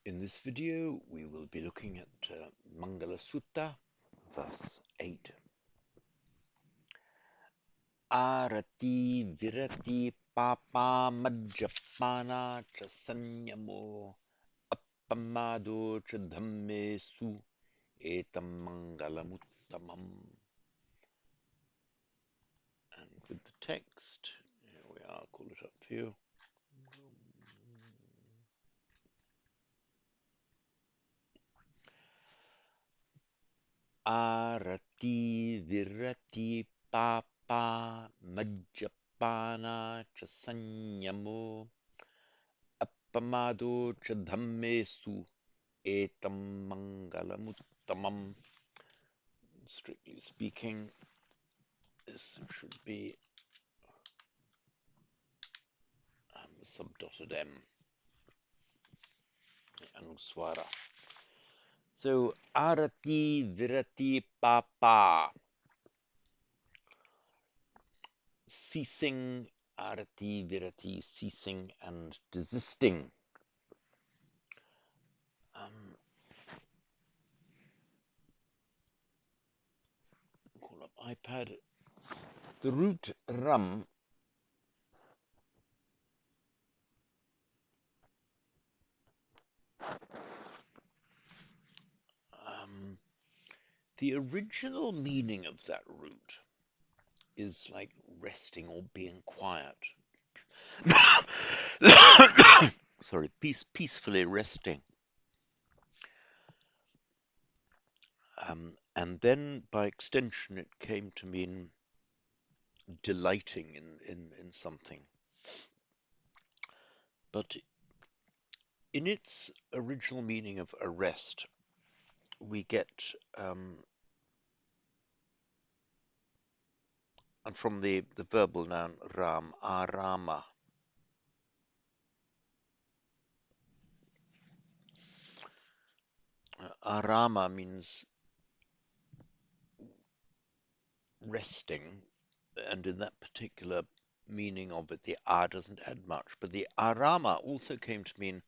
In this video, we will be looking at Mangala Sutta, verse 8. Arati virati papa majjapana cha sanyamo appamado cha dhamme su etam mangalamuttamam. And with the text, here we are, I'll call it up for you. Arati virati papa majjapana cha sanyamo appamado cha dhammesu etam mangalamuttamam. Strictly speaking, this should be subdotted M, anuswara. So, arati virati papa, ceasing, arati virati, ceasing and desisting. Call up iPad. The root ram the original meaning of that root is like resting or being quiet. Sorry, peacefully resting. And then by extension it came to mean delighting in something. But in its original meaning of arrest, we get, and from the verbal noun ram, arama. Arama means resting, and in that particular meaning of it, the a doesn't add much. But the arama also came to mean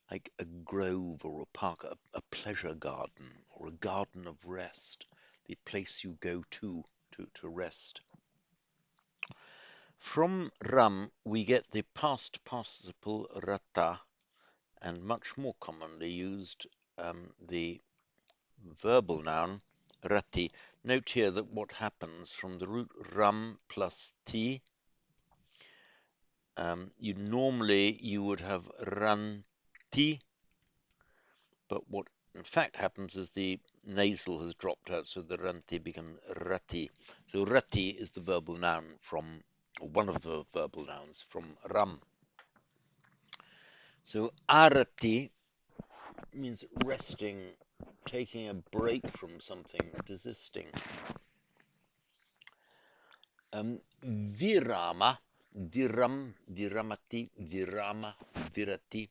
like a grove or a park, a pleasure garden or a garden of rest, the place you go to rest. From ram, we get the past participle rata, and much more commonly used the verbal noun rati. Note here that what happens from the root ram plus t, you would have ranti, but what in fact happens is the nasal has dropped out, so the ranti becomes rati. So rati is the verbal noun from, or one of the verbal nouns from ram. So arati means resting, taking a break from something, desisting. Virama, viramati, virama, virati,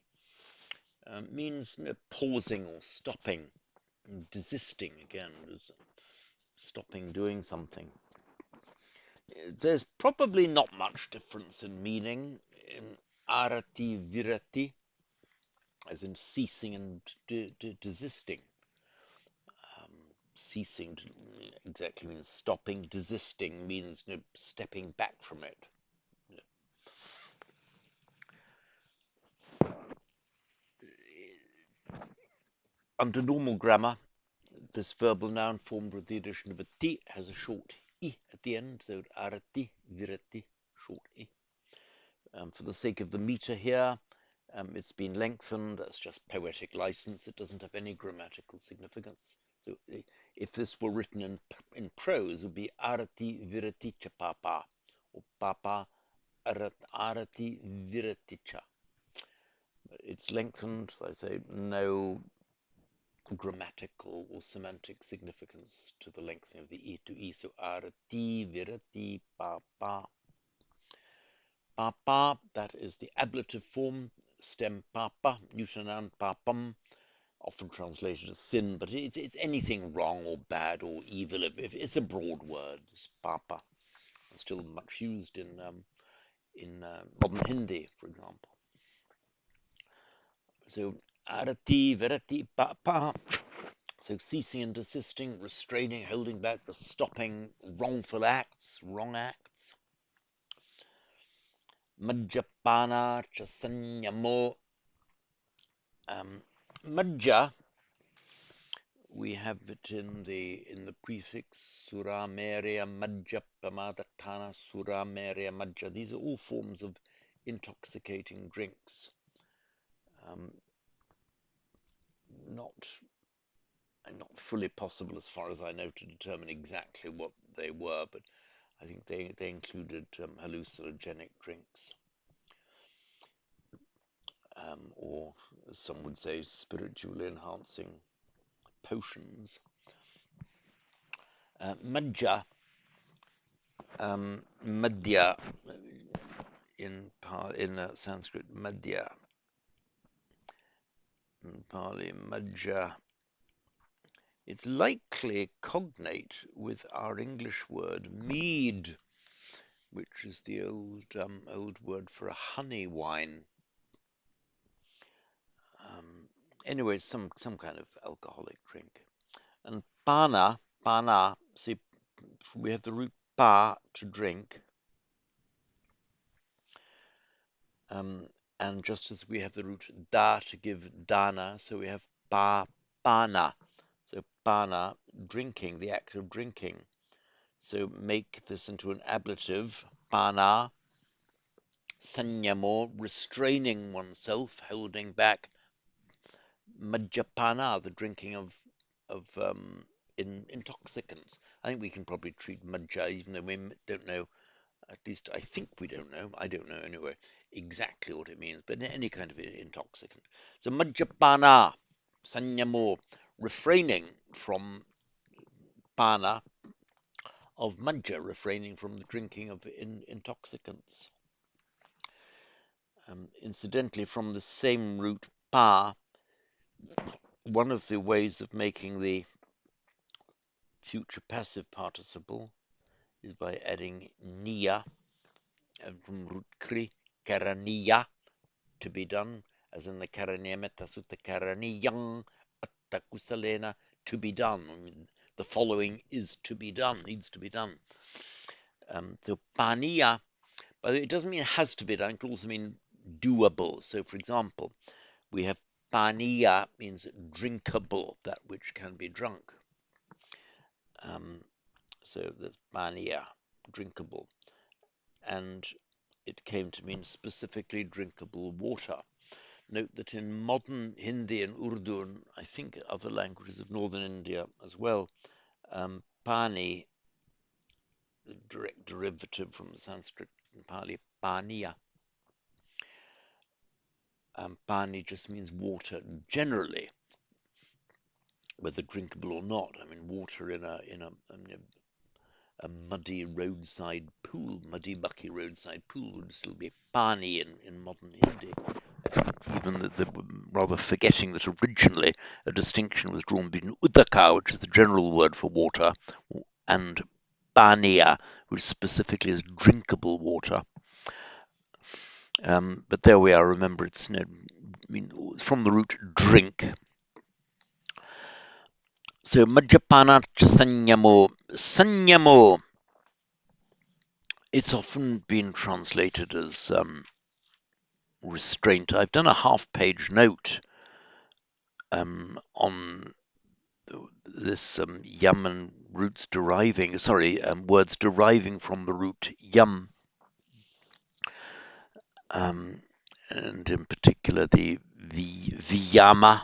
means pausing or stopping, desisting again, stopping doing something. There's probably not much difference in meaning in arati, virati, as in ceasing and desisting. Ceasing exactly means stopping. Desisting means stepping back from it. Under normal grammar, this verbal noun formed with the addition of a t has a short I at the end, so arati, virati, short I. For the sake of the meter here, it's been lengthened. That's just poetic license. It doesn't have any grammatical significance. So if this were written in prose, it would be arati viraticha papa, or papa arati viraticha. It's lengthened, so I say no grammatical or semantic significance to the lengthening of the E to E. So arati virati papa. Papa, that is the ablative form, stem papa, neuter noun papam, often translated as sin, but it's anything wrong or bad or evil. If it's a broad word, it's papa. It's still much used in modern Hindi, for example. So Arati, virati, pa, pa. So ceasing and desisting, restraining, holding back, stopping wrongful acts, wrong acts. Majjapana chasanyamo. Majja, we have it in the prefix suramerya majja pamadatthana suramerya majja. These are all forms of intoxicating drinks. Not fully possible, as far as I know, to determine exactly what they were, but I think they included hallucinogenic drinks, or some would say spiritually enhancing potions. Majja, madhya, in Sanskrit, madhya, in Pali, majja. It's likely cognate with our English word mead, which is the old word for a honey wine. Anyway, some kind of alcoholic drink. And pana, see, we have the root pa to drink, and just as we have the root da to give dana, so we have pa, pana. So pana, drinking, the act of drinking. So make this into an ablative, pana, sanyamo, restraining oneself, holding back, majjapana, the drinking of intoxicants. I think we can probably treat majja, even though we don't know. At least I think we don't know. I don't know anyway exactly what it means, but any kind of intoxicant. So majjapana, sanyamo, refraining from pana, of majja, refraining from the drinking of intoxicants. Incidentally, from the same root pa, one of the ways of making the future passive participle is by adding niya, and from root kri, karaniya, to be done, as in the Karaniya Metta Sutta, karaniyang atta kusalena, to be done. I mean, the following is to be done, needs to be done. So paniya, but it doesn't mean it has to be done, it can also mean doable. So, for example, we have paniya, means drinkable, that which can be drunk. So that's paniya, drinkable. And it came to mean specifically drinkable water. Note that in modern Hindi and Urdu, and I think other languages of northern India as well, pani, the direct derivative from the Sanskrit in Pali, paniya. Pani just means water generally, whether drinkable or not. I mean, water in a muddy roadside pool, muddy, mucky roadside pool would still be pani in modern Hindi. Even rather forgetting that originally a distinction was drawn between udaka, which is the general word for water, and paniya, which specifically is drinkable water. But there we are. Remember, it's from the root drink. So majjapana sanyamo. Sanyamo, it's often been translated as restraint. I've done a half-page note on this yam and words deriving from the root yam, and in particular the viyama,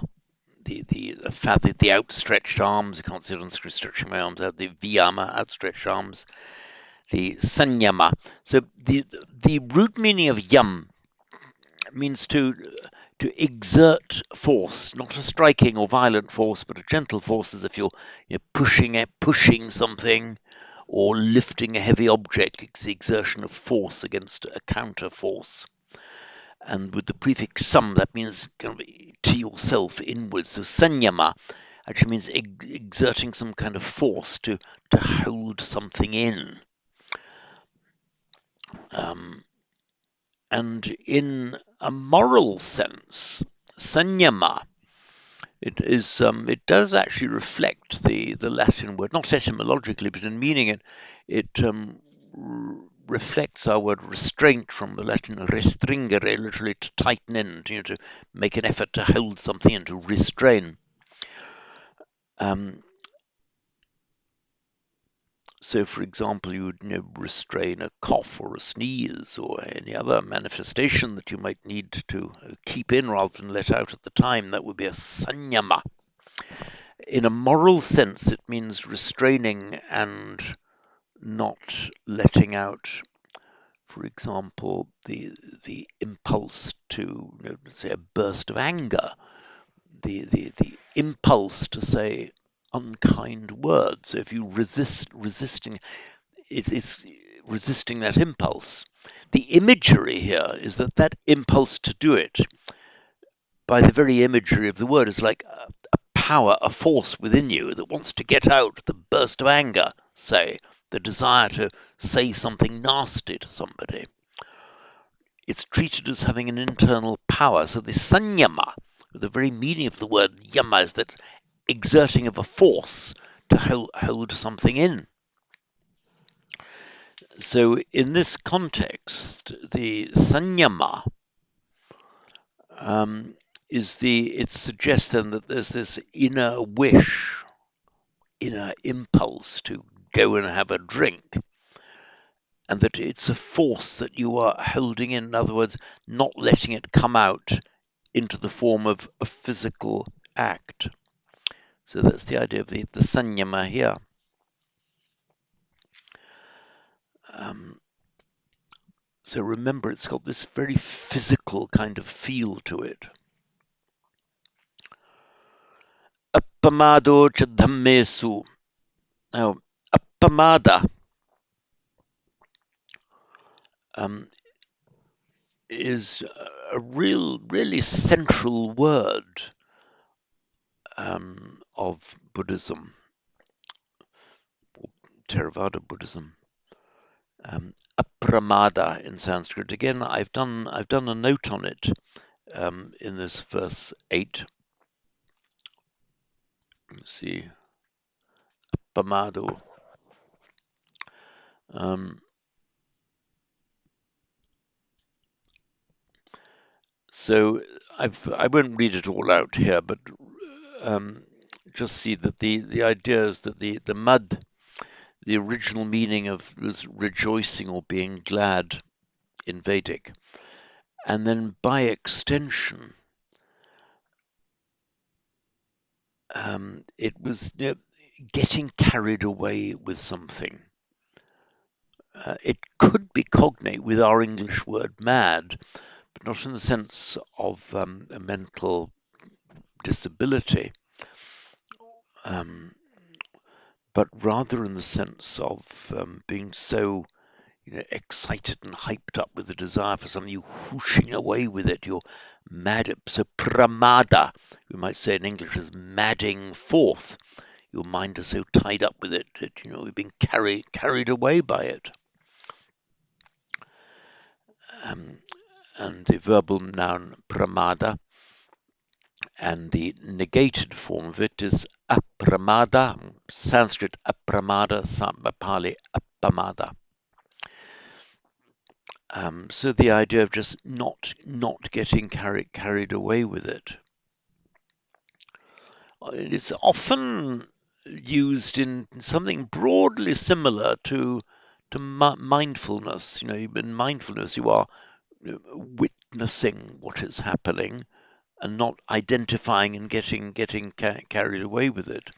the outstretched arms. I can't see it on screen, stretching my arms out. The viyama, outstretched arms. The sanyama. So the root meaning of yam means to exert force, not a striking or violent force, but a gentle force, as if you're pushing something or lifting a heavy object. It's the exertion of force against a counter force. And with the prefix sam, that means kind of to yourself, inwards. So sanyama actually means exerting some kind of force to hold something in. And in a moral sense, sanyama It does actually reflect the Latin word, not etymologically, but in meaning it reflects our word restraint from the Latin restringere, literally to tighten in, to make an effort to hold something and to restrain. Um, so, for example, you would restrain a cough or a sneeze or any other manifestation that you might need to keep in rather than let out at the time. That would be a sanyama. In a moral sense, it means restraining and not letting out, for example, the impulse to, say, a burst of anger, the impulse to say unkind words. So if you resisting, it's resisting that impulse. The imagery here is that that impulse to do it, by the very imagery of the word, is like a power, a force within you that wants to get out the burst of anger, say, the desire to say something nasty to somebody. It's treated as having an internal power. So the sanyama, the very meaning of the word yama, is that exerting of a force to hold something in. So in this context, the sanyama um, it suggests then that there's this inner wish, inner impulse to go and have a drink, and that it's a force that you are holding in other words, not letting it come out into the form of a physical act. So that's the idea of the sanyama here. Um, so remember, it's got this very physical kind of feel to it. Appamado cha dhammesu. Now, appamada um, is a really central word of Buddhism, or Theravada Buddhism. Apramada in Sanskrit. Again, I've done a note on it in this verse 8. Let's see, Pamado. Um, so I won't read it all out here, but um, just see that the idea is that the mud, the original meaning of was rejoicing or being glad in Vedic, and then by extension, it was getting carried away with something. It could be cognate with our English word mad, but not in the sense of a mental disability, um, but rather in the sense of being so excited and hyped up with the desire for something, you whooshing away with it, you're mad. So pramada, we might say in English, is madding forth. Your mind is so tied up with it that you've been carried away by it. Um, and the verbal noun pramada, and the negated form of it is apramada, Sanskrit apramada, Pali appamada. So the idea of just not getting carried away with it. It's often used in something broadly similar to mindfulness. In mindfulness, you are witnessing what is happening and not identifying and getting carried away with it.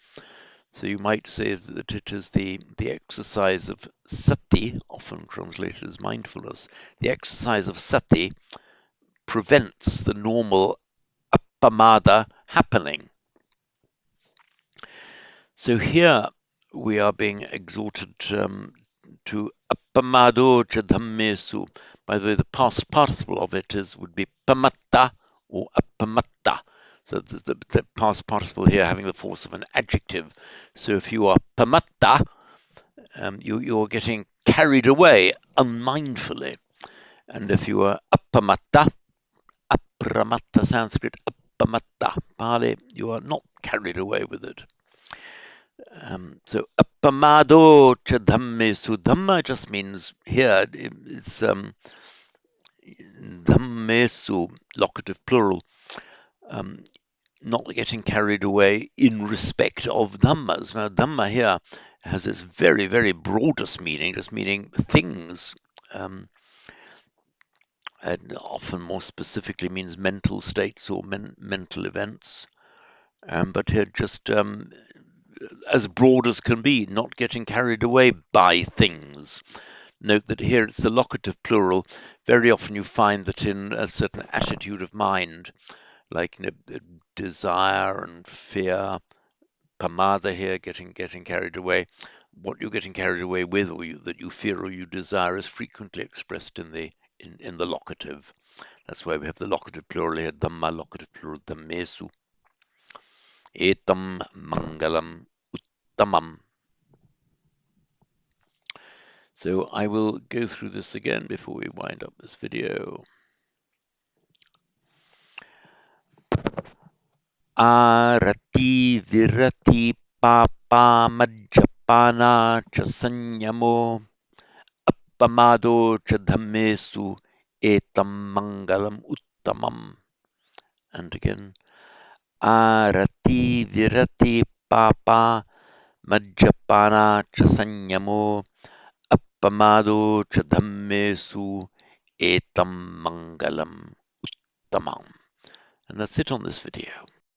So you might say that it is the exercise of sati, often translated as mindfulness. The exercise of sati prevents the normal appamada happening. So here we are being exhorted to appamado cha dhammesu. By the way, the past participle of it would be pamatta or appamatta. So the past participle here having the force of an adjective. So if you are pamatta, you're getting carried away unmindfully. And if you are appamatta, apramatta Sanskrit, appamatta. Pali, you are not carried away with it. So appamado cha dhammesu. Dhamma just means here, it's dhammesu, locative plural. Um, Not getting carried away in respect of dhammas. Now, dhamma here has this very, very broadest meaning, just meaning things, and often more specifically means mental states or mental events. But here, just as broad as can be, not getting carried away by things. Note that here it's the locative plural. Very often you find that in a certain attitude of mind, like desire and fear, pamada here, getting carried away. What you're getting carried away with, or that you fear or you desire, is frequently expressed in the locative. That's why we have the locative plural here, dhamma, locative plural, dhammesu. Etam mangalam uttamam. So I will go through this again before we wind up this video. Arati virati papa majjapana cha sanyamo appamado cha dhammesu etam mangalam uttamam. And again, arati virati papa majjapana cha sanyamo appamado cha dhammesu etam mangalam uttamam. And that's it on this video.